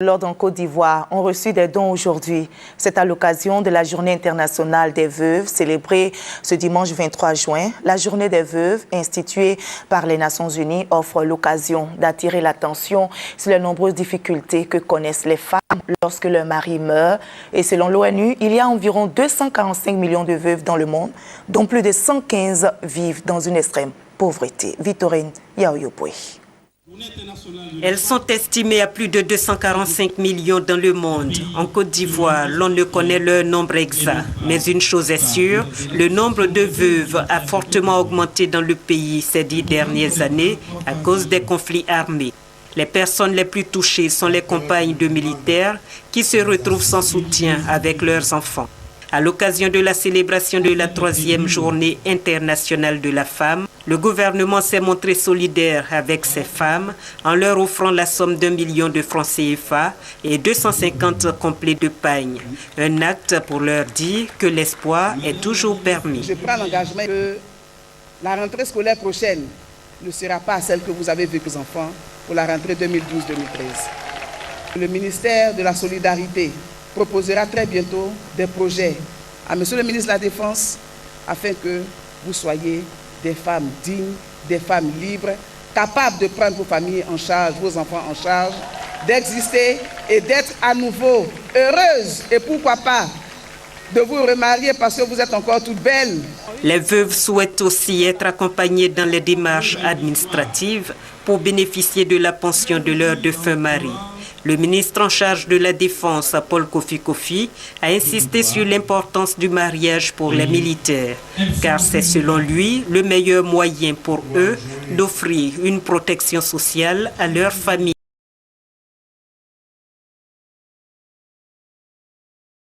L'Ordre en Côte d'Ivoire ont reçu des dons aujourd'hui. C'est à l'occasion de la Journée internationale des veuves, célébrée ce dimanche 23 juin. La Journée des veuves, instituée par les Nations Unies, offre l'occasion d'attirer l'attention sur les nombreuses difficultés que connaissent les femmes lorsque leur mari meurt. Et selon l'ONU, il y a environ 245 millions de veuves dans le monde, dont plus de 115 vivent dans une extrême pauvreté. Victorine Yaoyopoué. Elles sont estimées à plus de 245 millions dans le monde. En Côte d'Ivoire, l'on ne connaît leur nombre exact. Mais une chose est sûre, le nombre de veuves a fortement augmenté dans le pays ces 10 dernières années à cause des conflits armés. Les personnes les plus touchées sont les compagnes de militaires qui se retrouvent sans soutien avec leurs enfants. À l'occasion de la célébration de la 3e journée internationale de la femme, le gouvernement s'est montré solidaire avec ces femmes en leur offrant la somme d'1 million de francs CFA et 250 complets de pagnes. Un acte pour leur dire que l'espoir est toujours permis. Je prends l'engagement que la rentrée scolaire prochaine ne sera pas celle que vous avez vécue, enfants, pour la rentrée 2012-2013. Le ministère de la Solidarité proposera très bientôt des projets à Monsieur le ministre de la Défense afin que vous soyez des femmes dignes, des femmes libres, capables de prendre vos familles en charge, vos enfants en charge, d'exister et d'être à nouveau heureuses et pourquoi pas de vous remarier parce que vous êtes encore toutes belles. Les veuves souhaitent aussi être accompagnées dans les démarches administratives pour bénéficier de la pension de leur défunt mari. Le ministre en charge de la Défense, Paul Kofi Kofi, a insisté sur l'importance du mariage pour les militaires, car c'est selon lui le meilleur moyen pour eux d'offrir une protection sociale à leur famille.